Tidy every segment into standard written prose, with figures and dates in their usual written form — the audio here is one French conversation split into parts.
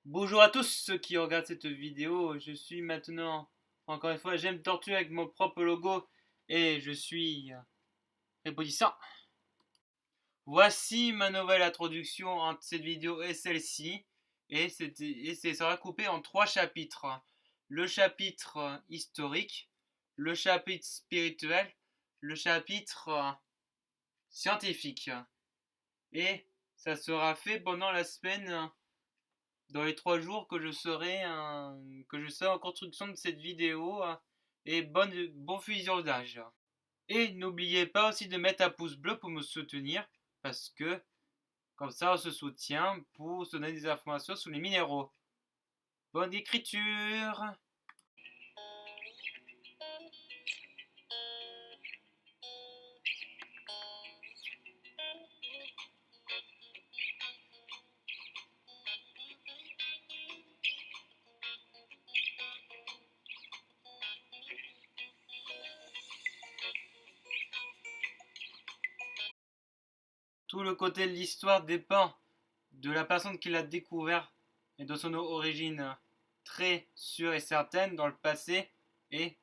Bonjour à tous ceux qui regardent cette vidéo, je suis maintenant, encore une fois, j'aime Tortue avec mon propre logo et je suis répondissant. Voici ma nouvelle introduction entre cette vidéo et celle-ci et ça sera coupé en trois chapitres. Le chapitre historique, le chapitre spirituel, le chapitre scientifique. Et ça sera fait pendant la semaine dans les 3 jours que je serai en construction de cette vidéo et bon visionnage. Et n'oubliez pas aussi de mettre un pouce bleu pour me soutenir parce que comme ça on se soutient pour se donner des informations sur les minéraux. Bonne écriture. Tout le côté de l'histoire dépend de la personne qui l'a découvert et de son origine très sûre et certaine dans le passé et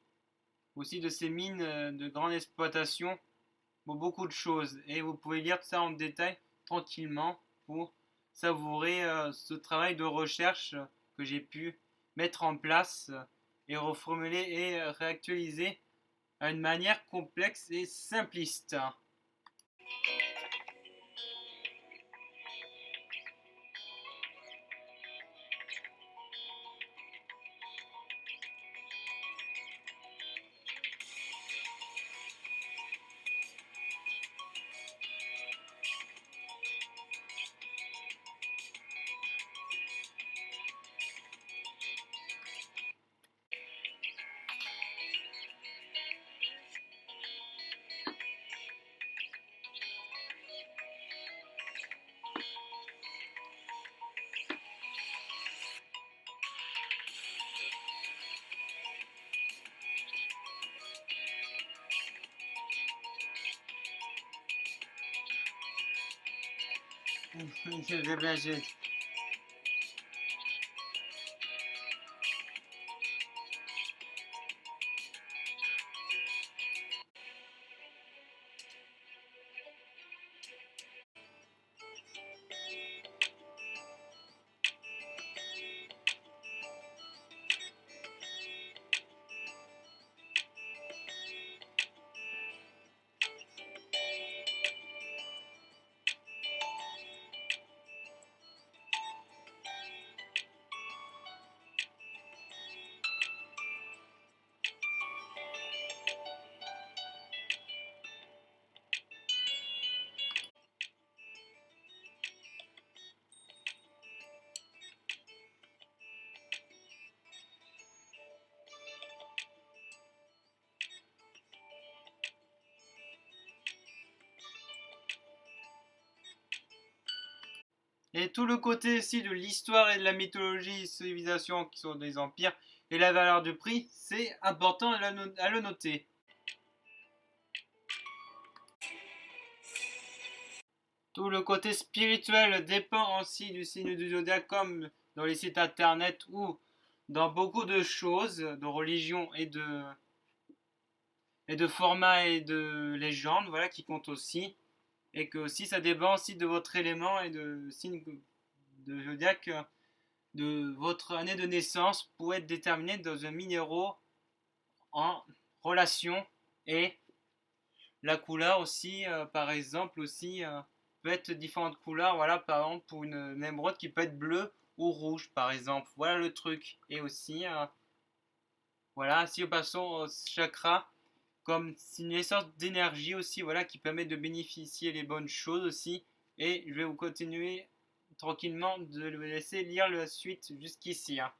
aussi de ses mines de grande exploitation pour beaucoup de choses. Et vous pouvez lire ça en détail tranquillement pour savourer ce travail de recherche que j'ai pu mettre en place et reformuler et réactualiser à une manière complexe et simpliste. J'ai bien, et tout le côté aussi de l'histoire et de la mythologie, civilisation qui sont des empires et la valeur de prix, c'est important à le noter. Tout le côté spirituel dépend aussi du signe du zodiaque, comme dans les sites internet ou dans beaucoup de choses, de religion et de formats et de légendes, voilà, qui comptent aussi. Et que aussi ça dépend aussi de votre élément et de signe de zodiaque, de votre année de naissance pour être déterminé dans un minéraux en relation et la couleur aussi, par exemple, aussi peut être différentes couleurs. Voilà, par exemple, pour une émeraude qui peut être bleue ou rouge, par exemple. Voilà le truc. Et aussi, voilà, si nous passons au chakra, comme une essence d'énergie aussi, voilà, qui permet de bénéficier des bonnes choses aussi. Et je vais vous continuer tranquillement de le laisser lire la suite jusqu'ici. Hein.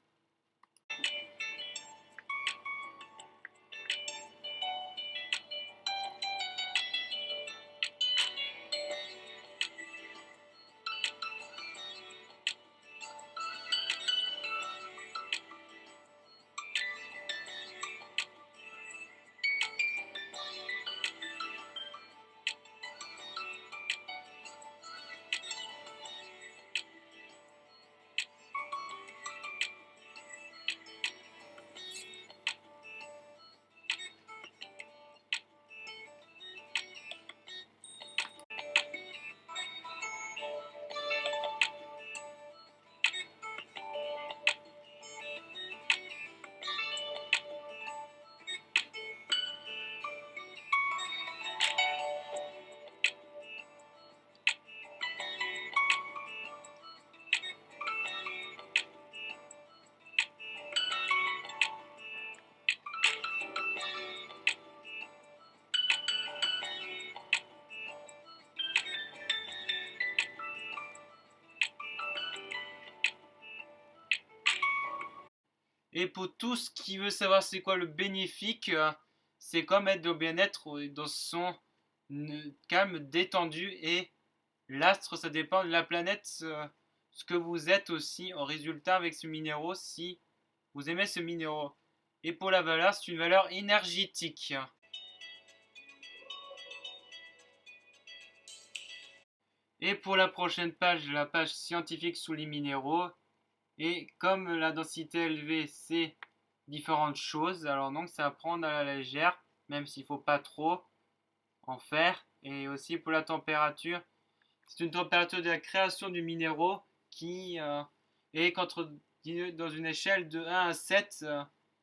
Et pour tout ce qui veut savoir c'est quoi le bénéfique, c'est comme être au bien-être dans son calme détendu. Et l'astre, ça dépend de la planète, ce que vous êtes aussi en résultat avec ce minéraux, si vous aimez ce minéraux. Et pour la valeur, c'est une valeur énergétique. Et pour la prochaine page, la page scientifique sous les minéraux. Et comme la densité élevée, c'est différentes choses, alors donc c'est à prendre à la légère, même s'il ne faut pas trop en faire. Et aussi pour la température, c'est une température de la création du minéraux qui est dans une échelle de 1 à 7,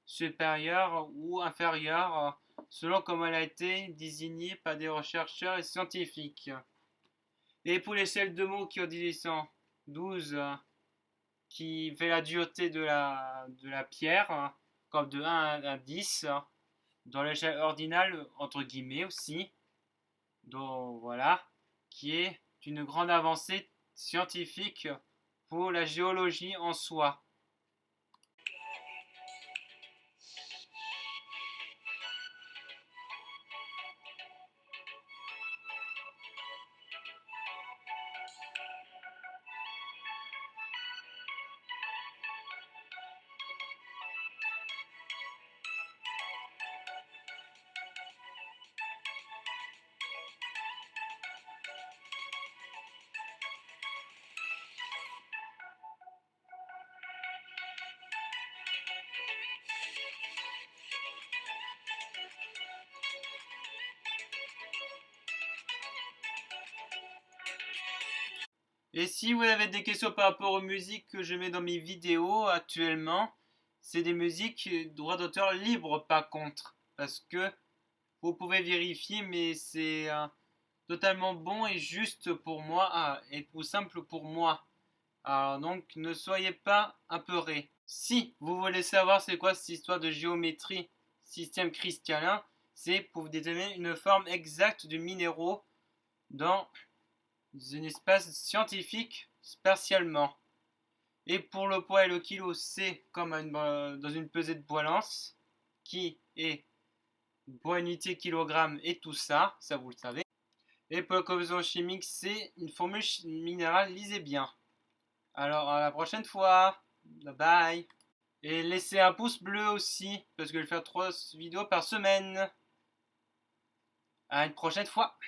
supérieure ou inférieure, selon comment elle a été désignée par des chercheurs et scientifiques. Et pour l'échelle de mots qui ont 12, qui fait la dureté de la pierre, comme de 1 à 10, dans l'échelle ordinale, entre guillemets aussi, donc voilà, qui est une grande avancée scientifique pour la géologie en soi. Et si vous avez des questions par rapport aux musiques que je mets dans mes vidéos actuellement, c'est des musiques droit d'auteur libre par contre. Parce que vous pouvez vérifier, mais c'est totalement bon et juste pour moi, et tout simple pour moi. Alors donc ne soyez pas apeurés. Si vous voulez savoir c'est quoi cette histoire de géométrie, système cristallin, c'est pour vous déterminer une forme exacte de minéraux dans un espace scientifique spatialement. Et pour le poids et le kilo, c'est comme dans une pesée de balance qui est poids unité kilogramme et tout ça, ça vous le savez. Et pour la composition chimique, c'est une formule minérale, lisez bien. Alors à la prochaine fois, bye bye. Et laissez un pouce bleu aussi, parce que je vais faire 3 vidéos par semaine. À une prochaine fois.